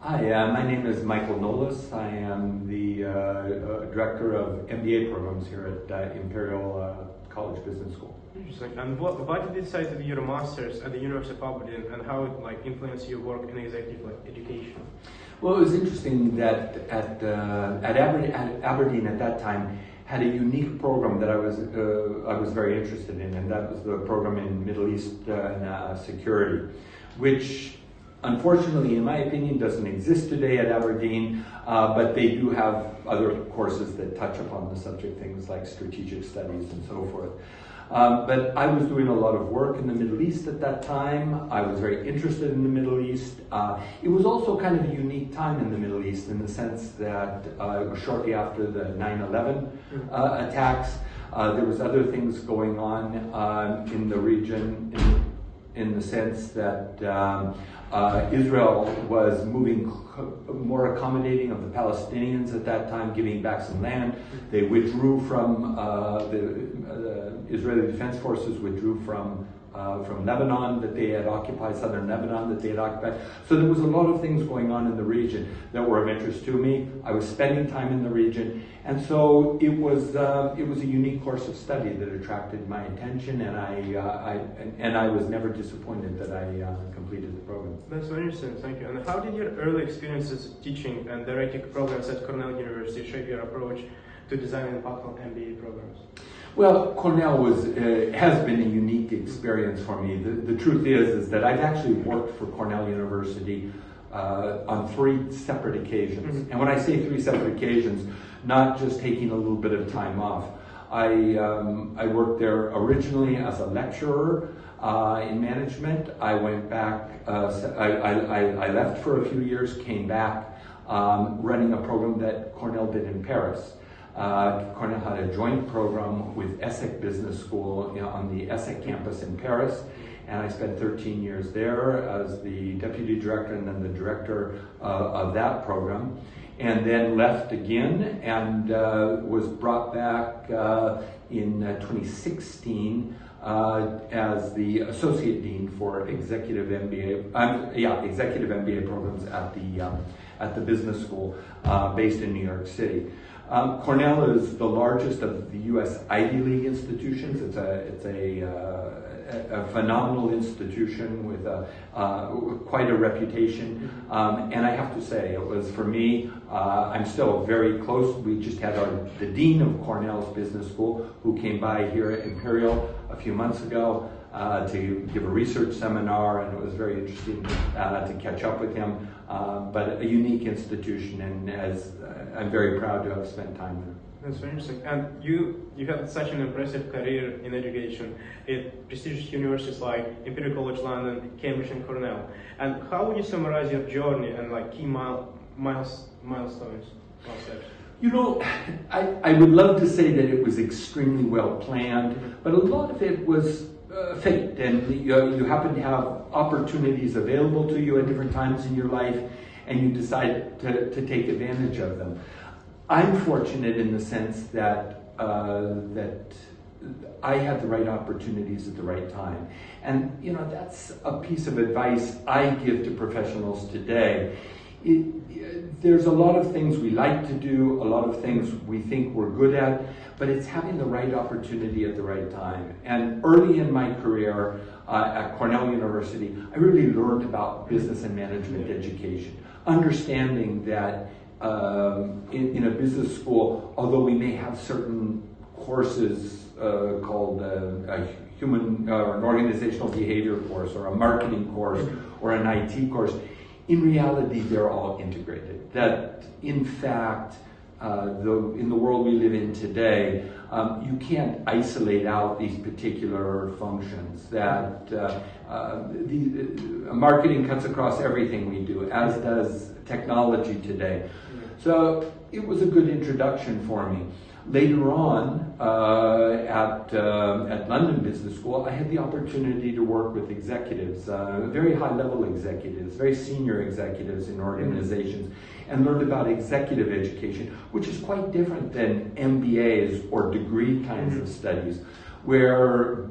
Hi, my name is Michael Nowlis. I am the director of MBA programs here at Imperial College Business School. Interesting. And why did you decide to do your master's at the University of Aberdeen, and how it influenced your work in executive education? Well, it was interesting that at Aberdeen at that time had a unique program that I was very interested in, and that was the program in Middle East security, which unfortunately, in my opinion, doesn't exist today at Aberdeen, but they do have other courses that touch upon the subject, things like strategic studies and so forth. But I was doing a lot of work in the Middle East at that time. I was very interested in the Middle East. It was also kind of a unique time in the Middle East in the sense that it was shortly after the 9/11 attacks. There was other things going on in the region in the sense that Israel was moving more accommodating of the Palestinians at that time, giving back some land. They withdrew from the Israeli Defense Forces withdrew from Lebanon that they had occupied, southern Lebanon that they had occupied. So there was a lot of things going on in the region that were of interest to me. I was spending time in the region, and so it was a unique course of study that attracted my attention, and I was never disappointed that I completed the program. That's very interesting, thank you. And how did your early experiences teaching and directing programs at Cornell University shape your approach to designing impactful MBA programs? Well, Cornell has been a unique experience for me. The truth is that I've actually worked for Cornell University on 3 separate occasions. Mm-hmm. And when I say 3 separate occasions, not just taking a little bit of time off. I worked there originally as a lecturer in management. I went back, I left for a few years, came back running a program that Cornell did in Paris. Cornell had a joint program with ESSEC Business School on the ESSEC campus in Paris, and I spent 13 years there as the deputy director and then the director of that program, and then left again and was brought back in 2016 as the associate dean for executive MBA programs at the business school based in New York City. Cornell is the largest of the U.S. Ivy League institutions. It's a phenomenal institution with quite a reputation. And I have to say, it was for me, I'm still very close. We just had the dean of Cornell's business school who came by here at Imperial a few months ago to give a research seminar, and it was very interesting to catch up with him. But a unique institution, and I'm very proud to have spent time there. That's very interesting. And you had such an impressive career in education at prestigious universities like Imperial College London, Cambridge, and Cornell. And how would you summarize your journey and key milestones? You know, I would love to say that it was extremely well planned, but a lot of it was fate, and you happen to have opportunities available to you at different times in your life, and you decide to take advantage of them. I'm fortunate in the sense that I had the right opportunities at the right time, and that's a piece of advice I give to professionals today. There's a lot of things we like to do, a lot of things we think we're good at, but it's having the right opportunity at the right time. And early in my career at Cornell University, I really learned about business and management education, understanding that in a business school, although we may have certain courses called a human or an organizational behavior course or a marketing course or an IT course, in reality, they're all integrated. That, in fact, in the world we live in today, you can't isolate out these particular functions. That marketing cuts across everything we do, as does technology today. So it was a good introduction for me. Later on, at London Business School, I had the opportunity to work with executives, very high-level executives, very senior executives in organizations, and learned about executive education, which is quite different than MBAs or degree kinds of studies, where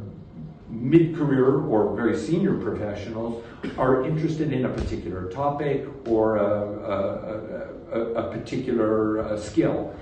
mid-career or very senior professionals are interested in a particular topic or a particular skill.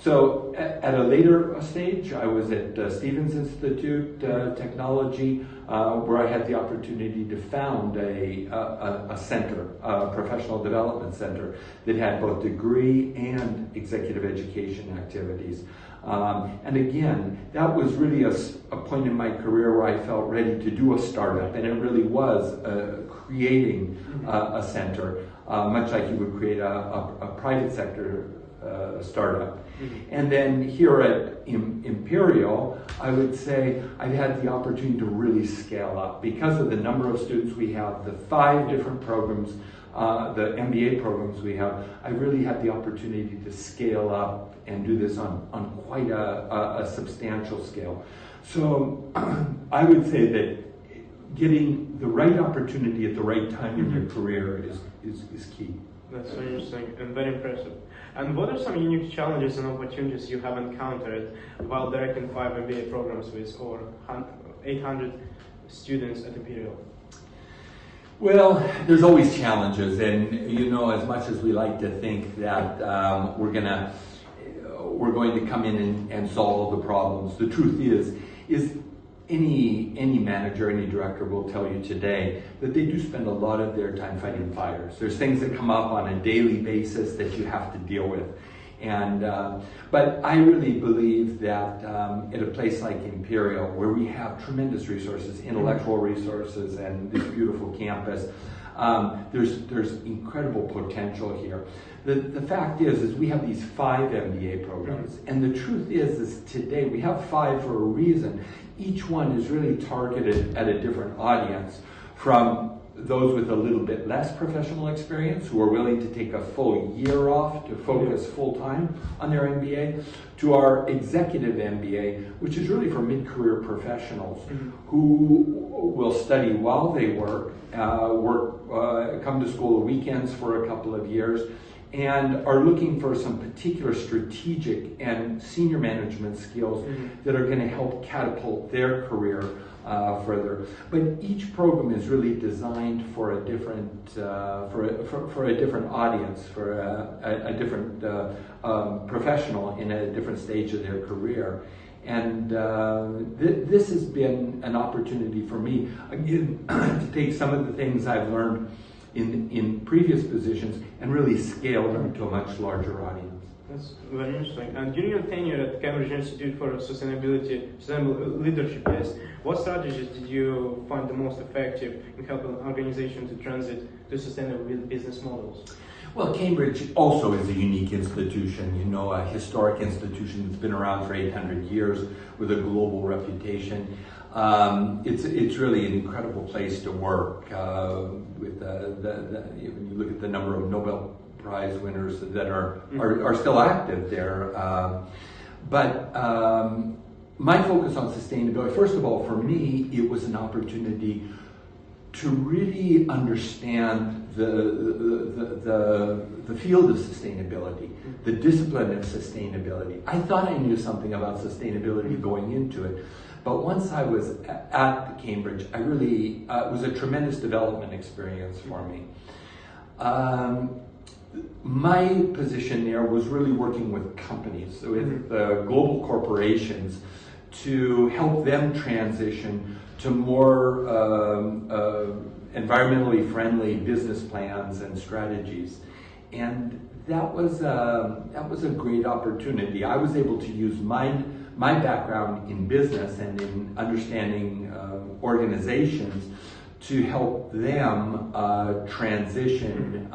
So at a later stage, I was at Stevens Institute Technology, where I had the opportunity to found a center, a professional development center that had both degree and executive education activities. And again, that was really a point in my career where I felt ready to do a startup, and it really was creating a center, much like you would create a private sector startup. And then here at Imperial, I would say I've had the opportunity to really scale up because of the number of students we have, the 5 different programs, the MBA programs we have. I really had the opportunity to scale up and do this on quite a substantial scale. So I would say that getting the right opportunity at the right time in your career is key. That's so interesting and very impressive. And what are some unique challenges and opportunities you have encountered while directing 5 MBA programs with over 800 students at Imperial? Well, there's always challenges, and as much as we like to think that we're going to come in and solve all the problems, the truth is any manager, any director will tell you today that they do spend a lot of their time fighting fires. There's things that come up on a daily basis that you have to deal with. And but I really believe that at a place like Imperial, where we have tremendous resources, intellectual resources, and this beautiful campus, there's incredible potential here. The fact is we have these 5 MBA programs, and the truth is today we have 5 for a reason. Each one is really targeted at a different audience, from those with a little bit less professional experience who are willing to take a full year off to focus full-time on their MBA, to our executive MBA, which is really for mid-career professionals who will study while they work, come to school weekends for a couple of years, and are looking for some particular strategic and senior management skills that are going to help catapult their career further. But each program is really designed for a different for a different audience, for a different professional in a different stage of their career. And this has been an opportunity for me, again, to take some of the things I've learned in previous positions and really scale them to a much larger audience. That's very interesting. And during your tenure at Cambridge Institute for Sustainable Leadership, what strategies did you find the most effective in helping organizations to transit to sustainable business models? Well, Cambridge also is a unique institution, a historic institution that's been around for 800 years with a global reputation. It's really an incredible place to work. With when you look at the number of Nobel Prize winners that are still active there. But my focus on sustainability, first of all, for me, it was an opportunity to really understand the field of sustainability, the discipline of sustainability. I thought I knew something about sustainability going into it, but once I was at Cambridge, I really, it was a tremendous development experience for me. My position there was really working with companies, with global corporations, to help them transition to more environmentally friendly business plans and strategies. And that was a great opportunity. I was able to use my background in business and in understanding organizations to help them transition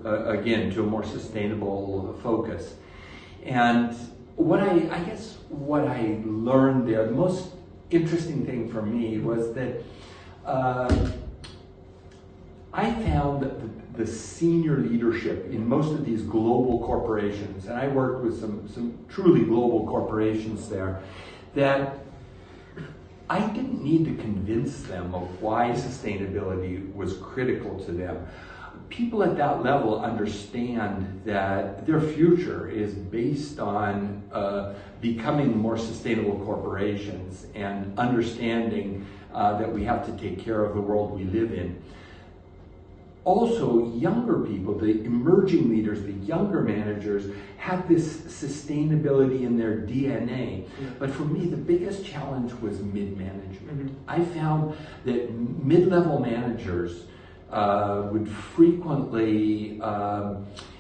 again, to a more sustainable focus. And what I learned there, the most interesting thing for me was that I found that the senior leadership in most of these global corporations, and I worked with some truly global corporations there, that I didn't need to convince them of why sustainability was critical to them. people at that level understand that their future is based on becoming more sustainable corporations and understanding that we have to take care of the world we live in. Also, younger people, the emerging leaders, the younger managers, have this sustainability in their DNA. But for me, the biggest challenge was mid-management. I found that mid-level managers would frequently,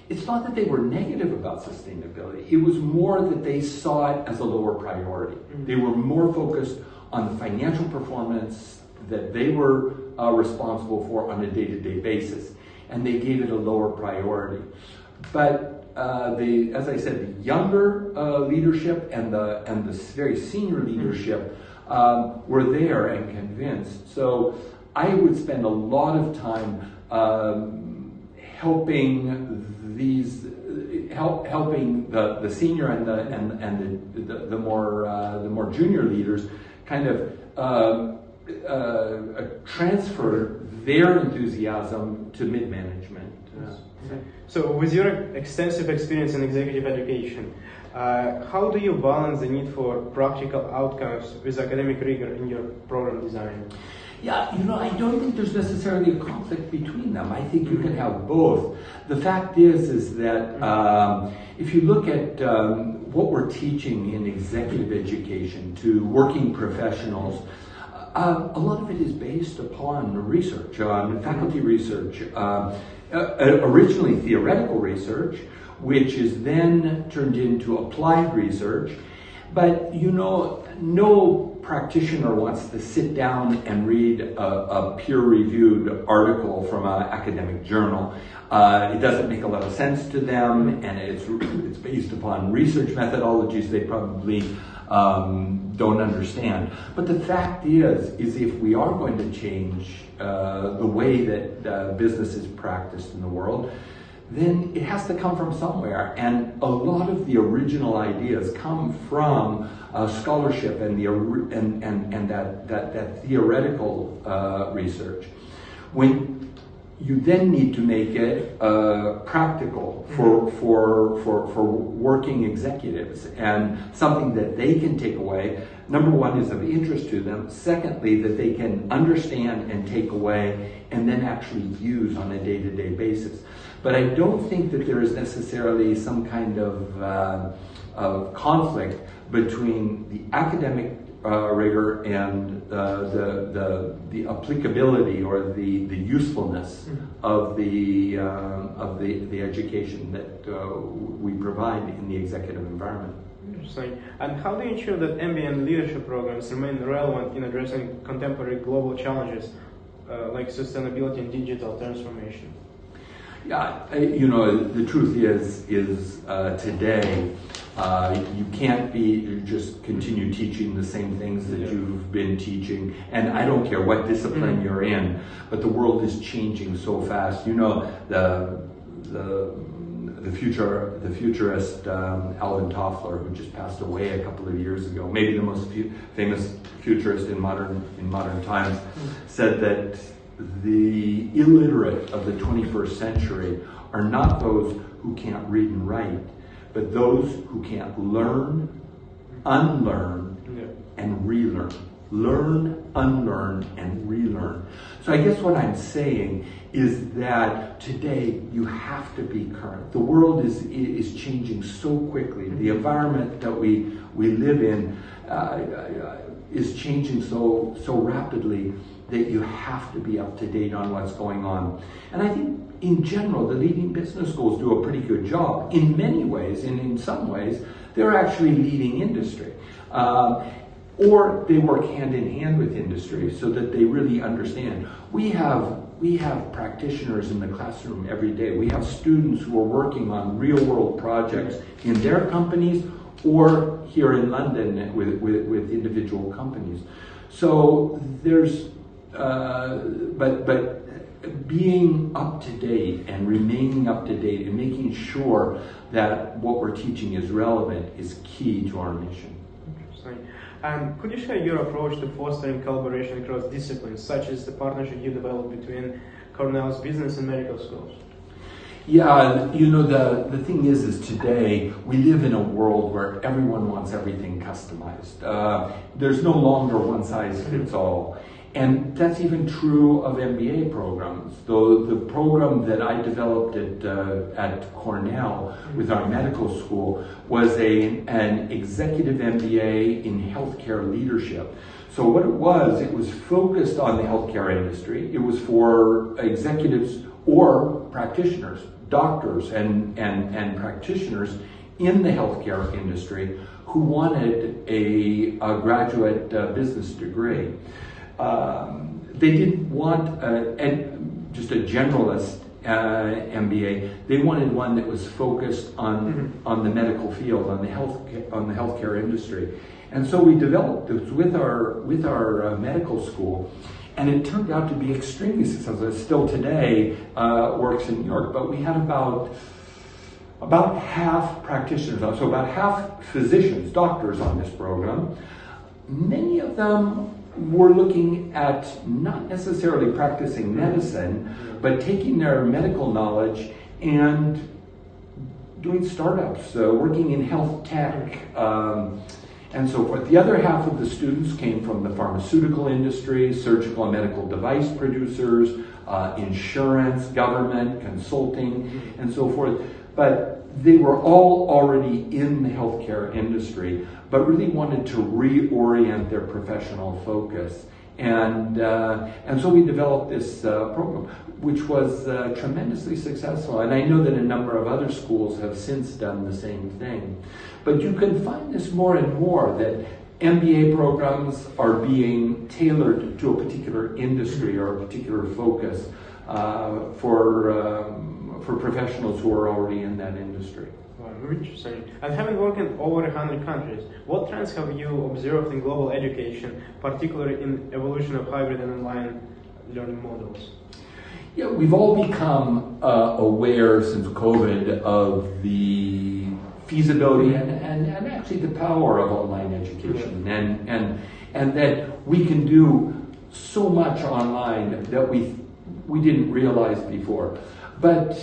it's not that they were negative about sustainability, it was more that they saw it as a lower priority. They were more focused on the financial performance that they were responsible for on a day-to-day basis, and they gave it a lower priority. But as I said, the younger leadership and the very senior leadership were there and convinced. So I would spend a lot of time helping the senior and the more junior leaders kind of transfer their enthusiasm to mid-management. So with your extensive experience in executive education, how do you balance the need for practical outcomes with academic rigor in your program design? Yeah, I don't think there's necessarily a conflict between them. I think you can have both. The fact is that if you look at what we're teaching in executive education to working professionals, a lot of it is based upon research, faculty research, originally theoretical research, which is then turned into applied research. But no practitioner wants to sit down and read a peer-reviewed article from an academic journal. It doesn't make a lot of sense to them, and it's based upon research methodologies they probably don't understand. But the fact is if we are going to change the way that business is practiced in the world, then it has to come from somewhere. And a lot of the original ideas come from scholarship and that theoretical research. When you then need to make it practical for working executives and something that they can take away. Number one, is of interest to them. Secondly, that they can understand and take away and then actually use on a day-to-day basis. But I don't think that there is necessarily some kind of conflict between the academic rigor and the applicability or the usefulness of the education that we provide in the executive environment. Interesting. And how do you ensure that MBA and leadership programs remain relevant in addressing contemporary global challenges like sustainability and digital transformation? Yeah, the truth is today you can't just continue teaching the same things that you've been teaching, and I don't care what discipline you're in, but the world is changing so fast. The futurist Alvin Toffler, who just passed away a couple of years ago, maybe the most famous futurist in modern times, said that the illiterate of the 21st century are not those who can't read and write, but those who can't learn, unlearn, and relearn. Learn, unlearn, and relearn. So I guess what I'm saying is that today you have to be current. The world is changing so quickly. The environment that we live in is changing so rapidly that you have to be up to date on what's going on. And I think in general, the leading business schools do a pretty good job in many ways, and in some ways, they're actually leading industry. Or they work hand in hand with industry so that they really understand. We have practitioners in the classroom every day. We have students who are working on real world projects in their companies or here in London with individual companies. So there's, but being up to date and remaining up to date and making sure that what we're teaching is relevant is key to our mission. Interesting. And could you share your approach to fostering collaboration across disciplines, such as the partnership you developed between Cornell's business and medical schools? Yeah, you know, the thing is today we live in a world where everyone wants everything customized. There's no longer one size fits all. And that's even true of MBA programs. Though the program that I developed at Cornell with our medical school was an executive MBA in healthcare leadership. So what it was focused on the healthcare industry. It was for executives or practitioners, doctors and practitioners in the healthcare industry who wanted a graduate business degree. They didn't want just a generalist MBA. They wanted one that was focused on the medical field, on the healthcare industry. And so we developed this with our medical school, and it turned out to be extremely successful. It still today works in New York, but we had about half practitioners, so about half physicians, doctors on this program. Many of them were looking at not necessarily practicing medicine, but taking their medical knowledge and doing startups, working in health tech, and so forth. The other half of the students came from the pharmaceutical industry, surgical and medical device producers, insurance, government, consulting, and so forth. But they were all already in the healthcare industry, but really wanted to reorient their professional focus. And so we developed this program, which was tremendously successful. And I know that a number of other schools have since done the same thing. But you can find this more and more, that MBA programs are being tailored to a particular industry or a particular focus for professionals who are already in that industry. Wow, very interesting. And having worked in over 100 countries, what trends have you observed in global education, particularly in evolution of hybrid and online learning models? Yeah, we've all become aware since COVID of the feasibility and actually the power of online education, and that we can do so much online that we didn't realize before. But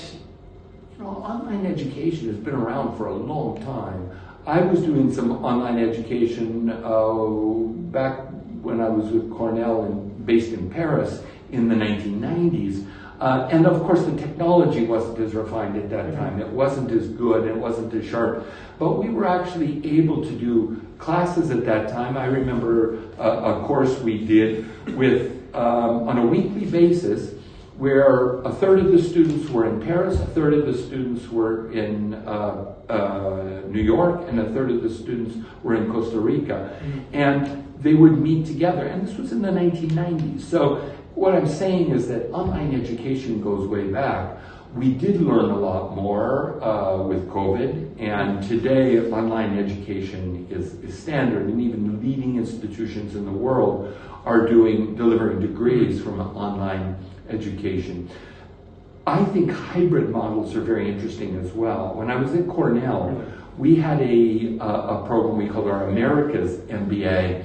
you know, online education has been around for a long time. I was doing some online education back when I was with Cornell and based in Paris in the 1990s. And of course the technology wasn't as refined at that time. It wasn't as good, it wasn't as sharp. But we were actually able to do classes at that time. I remember a course we did with on a weekly basis, where a third of the students were in Paris, a third of the students were in New York, and a third of the students were in Costa Rica. And they would meet together, and this was in the 1990s. So what I'm saying is that online education goes way back. We did learn a lot more with COVID, and today online education is standard, and even the leading institutions in the world are delivering degrees from online education. I think hybrid models are very interesting as well. When I was at Cornell, we had a program we called our Americas MBA,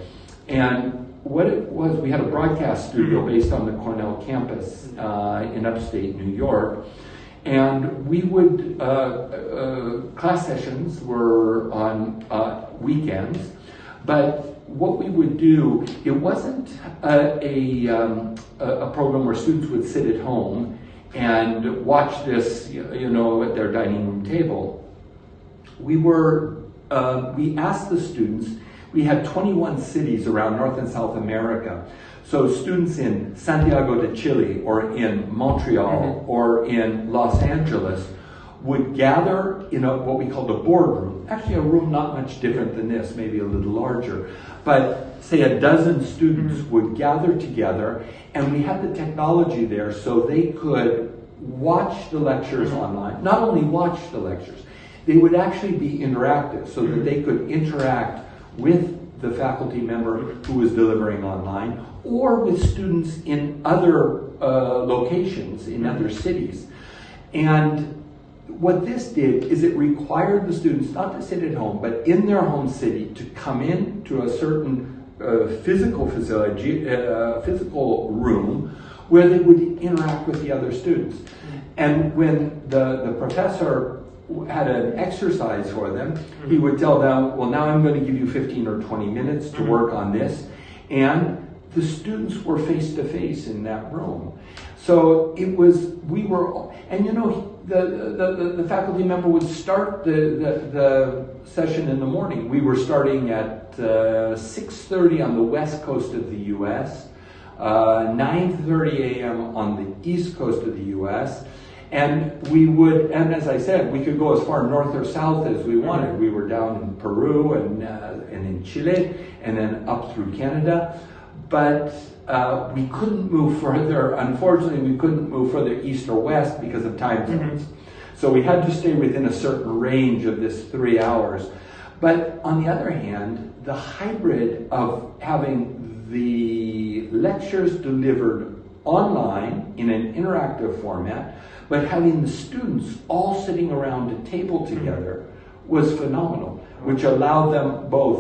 and what it was, we had a broadcast studio based on the Cornell campus in upstate New York, and we would, class sessions were on weekends, but what we would do, it wasn't a program where students would sit at home and watch this, you know, at their dining room table. We asked the students, we had 21 cities around North and South America. So students in Santiago de Chile or in Montreal or in Los Angeles would gather in what we called a boardroom, actually a room not much different than this, maybe a little larger, but say a dozen students would gather together, and we had the technology there so they could watch the lectures online. Not only watch the lectures, they would actually be interactive so that they could interact with the faculty member who was delivering online or with students in other locations, in other cities. And what this did is it required the students not to sit at home, but in their home city to come in to a certain physical facility, physical room where they would interact with the other students. And when the professor had an exercise for them, he would tell them, well, now I'm going to give you 15 or 20 minutes to work on this. And the students were face to face in that room. So it was, and you know, the faculty member would start the session in the morning. We were starting at 6:30 on the west coast of the US, 9:30 a.m. on the east coast of the US. And and as I said, we could go as far north or south as we wanted. We were down in Peru and in Chile, and then up through Canada. But we couldn't move further. Unfortunately, we couldn't move further east or west because of time zones. So we had to stay within a certain range of this 3 hours. But on the other hand, the hybrid of having the lectures delivered online in an interactive format, but having the students all sitting around a table together was phenomenal, which allowed them both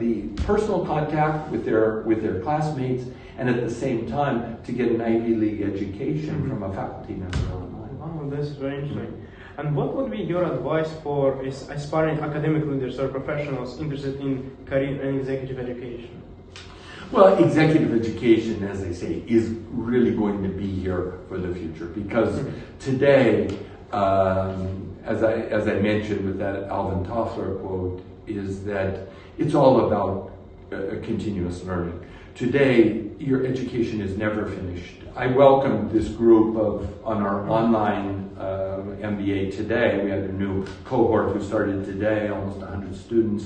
the personal contact with their classmates, and at the same time to get an Ivy League education from a faculty member online. Wow, that's very interesting. And what would be your advice for aspiring academic leaders or professionals interested in career and executive education? Well, executive education, as they say, is really going to be here for the future, because today, as I mentioned with that Alvin Toffler quote, is that it's all about continuous learning. Today, your education is never finished. I welcomed this group on our online MBA today. We had a new cohort who started today, almost 100 students.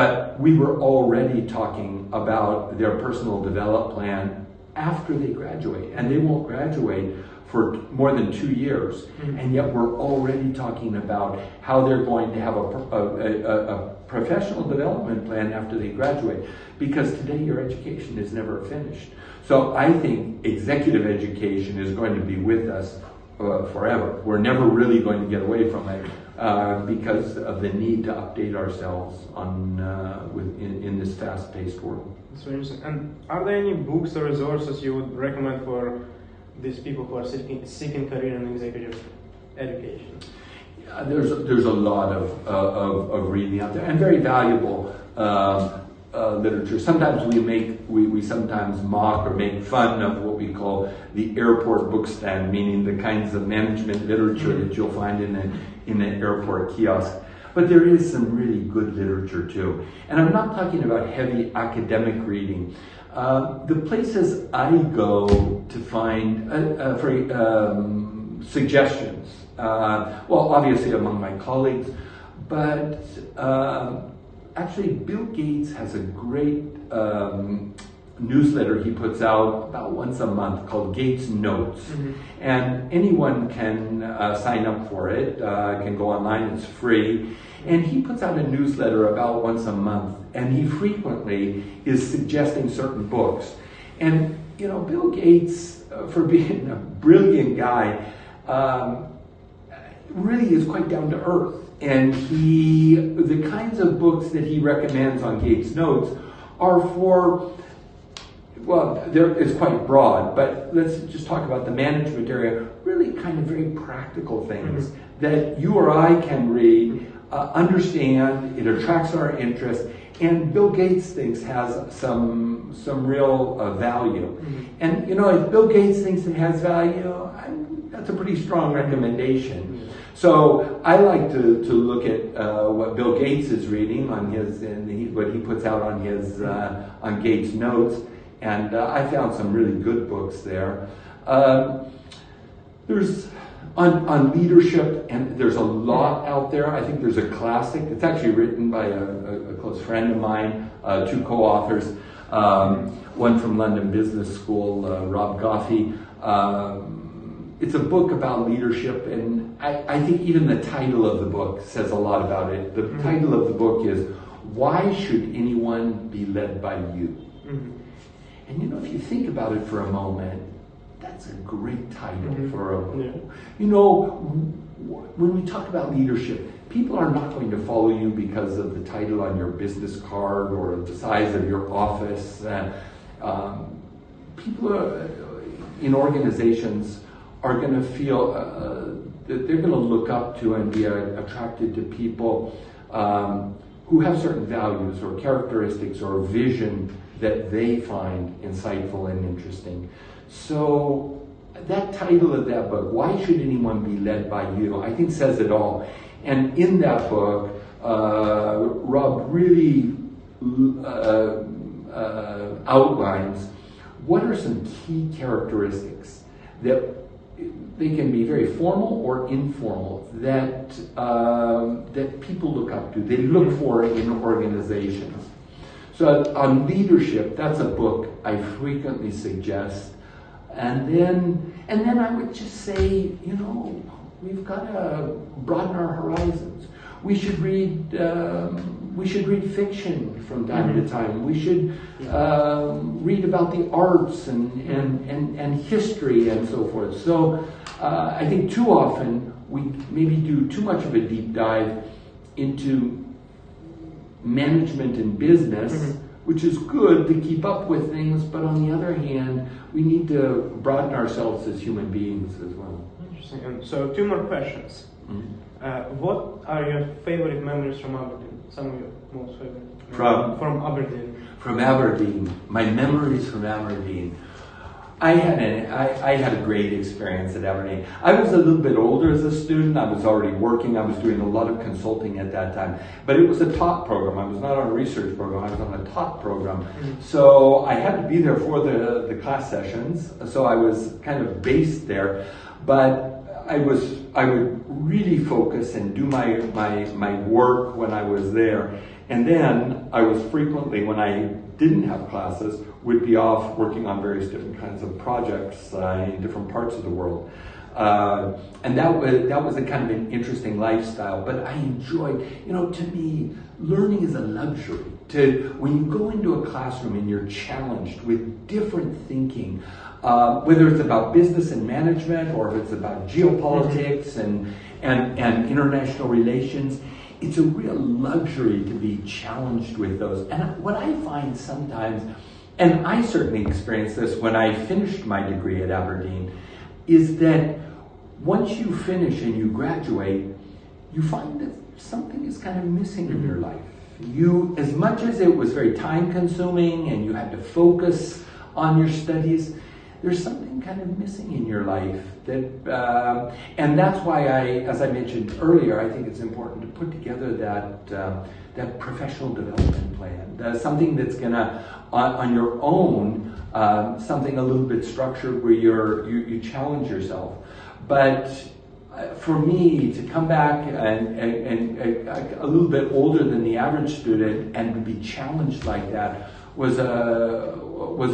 But we were already talking about their personal development plan after they graduate. And they won't graduate for more than 2 years. And yet we're already talking about how they're going to have a professional development plan after they graduate. Because today your education is never finished. So I think executive education is going to be with us forever. We're never really going to get away from it. Because of the need to update ourselves in this fast-paced world. That's very interesting. And are there any books or resources you would recommend for these people who are seeking career in executive education? Yeah, there's a lot of reading out there, and very valuable literature. Sometimes we sometimes mock or make fun of what we call the airport book stand, meaning the kinds of management literature that you'll find in an airport kiosk. But there is some really good literature too. And I'm not talking about heavy academic reading. The places I go to find suggestions, well, obviously among my colleagues, but actually Bill Gates has a great newsletter he puts out about once a month called Gates Notes. And anyone can sign up for it, can go online, it's free. And he puts out a newsletter about once a month, and he frequently is suggesting certain books. And, you know, Bill Gates, for being a brilliant guy, really is quite down to earth. And the kinds of books that he recommends on Gates Notes are for, well, it's quite broad, but let's just talk about the management area, really kind of very practical things that you or I can read, understand, it attracts our interest, and Bill Gates thinks has some real value. And, you know, if Bill Gates thinks it has value, that's a pretty strong recommendation. So I like to look at what Bill Gates is reading on what he puts out on his on Gates Notes, and I found some really good books there. There's on leadership, and there's a lot out there. I think there's a classic. It's actually written by a close friend of mine, two co-authors, one from London Business School, Rob Goffey. It's a book about leadership, and I think even the title of the book says a lot about it. The title of the book is, Why Should Anyone Be Led by You? And you know, if you think about it for a moment, that's a great title for a book. You know, when we talk about leadership, people are not going to follow you because of the title on your business card or the size of your office. People are, in organizations are going to feel that they're going to look up to and be attracted to people who have certain values or characteristics or vision that they find insightful and interesting. So that title of that book, Why Should Anyone Be Led by You, I think says it all. And in that book, Rob really outlines what are some key characteristics that they can be very formal or informal that that people look up to, they look for in organizations. So on leadership, that's a book I frequently suggest. And then I would just say, you know, we've got to broaden our horizons. We should read fiction from time to time. We should read about the arts and history and so forth. So I think too often we maybe do too much of a deep dive into management and business, which is good to keep up with things, but on the other hand, we need to broaden ourselves as human beings as well. Interesting. And so 2 more questions. What are your favorite memories from Aberdeen? Some of your most favorite? From Aberdeen. From Aberdeen. My memories from Aberdeen. I had a great experience at Aberdeen. I was a little bit older as a student. I was already working. I was doing a lot of consulting at that time. But it was a taught program. I was not on a research program. I was on a taught program. So I had to be there for the class sessions. So I was kind of based there. But I would really focus and do my work when I was there. And then I was frequently, when I didn't have classes, would be off working on various different kinds of projects in different parts of the world. And that was a kind of an interesting lifestyle, but I enjoyed, you know, to me, learning is a luxury. When you go into a classroom and you're challenged with different thinking, whether it's about business and management or if it's about geopolitics and international relations, it's a real luxury to be challenged with those. And what I find sometimes, and I certainly experienced this when I finished my degree at Aberdeen, is that once you finish and you graduate, you find that something is kind of missing in your life. You, as much as it was very time consuming and you had to focus on your studies, there's something kind of missing in your life that, and that's why as I mentioned earlier, I think it's important to put together that professional development plan, something that's gonna, on your own, something a little bit structured where you challenge yourself. But for me to come back and a little bit older than the average student and to be challenged like that was a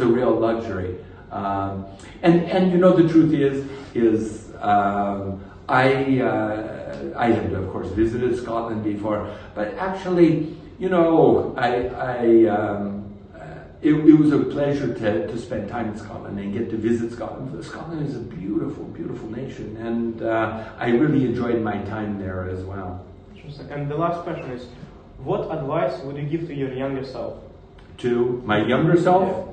real luxury. And you know, the truth is I had of course visited Scotland before, but actually, you know, it was a pleasure to spend time in Scotland and get to visit Scotland. Scotland is a beautiful, beautiful nation, and I really enjoyed my time there as well. Interesting. And the last question is, what advice would you give to your younger self? To my younger self? Yeah.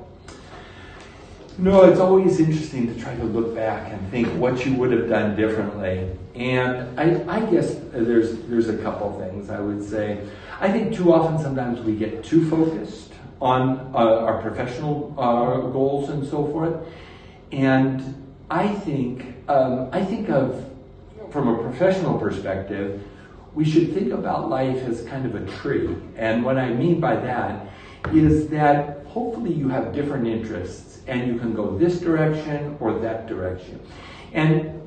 No, it's always interesting to try to look back and think what you would have done differently. And I guess there's a couple things I would say. I think too often sometimes we get too focused on our professional goals and so forth. And I think of, from a professional perspective, we should think about life as kind of a tree. And what I mean by that is that hopefully you have different interests and you can go this direction or that direction. And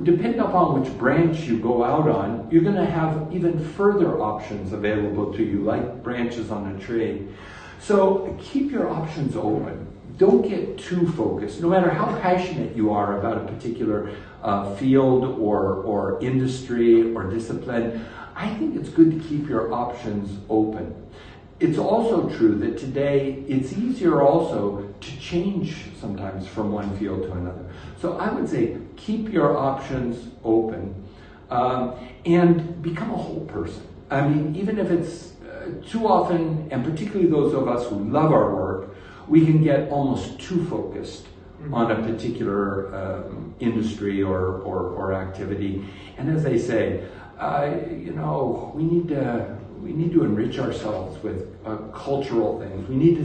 depending upon which branch you go out on, you're going to have even further options available to you, like branches on a tree. So keep your options open. Don't get too focused. No matter how passionate you are about a particular field or industry or discipline, I think it's good to keep your options open. It's also true that today it's easier also to change sometimes from one field to another. So I would say keep your options open and become a whole person. I mean, even if it's too often, and particularly those of us who love our work, we can get almost too focused on a particular industry or activity. And as I say, you know, we need to enrich ourselves with cultural things. We need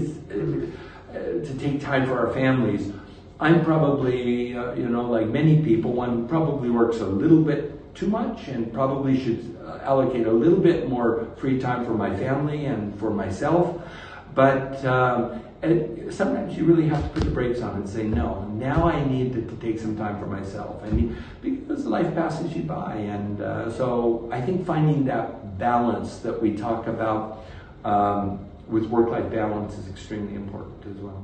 to take time for our families. I'm probably, you know, like many people, one probably works a little bit too much and probably should allocate a little bit more free time for my family and for myself. But sometimes you really have to put the brakes on and say, no, now I need to take some time for myself. I mean, because life passes you by. And so I think finding that balance that we talk about with work-life balance is extremely important as well.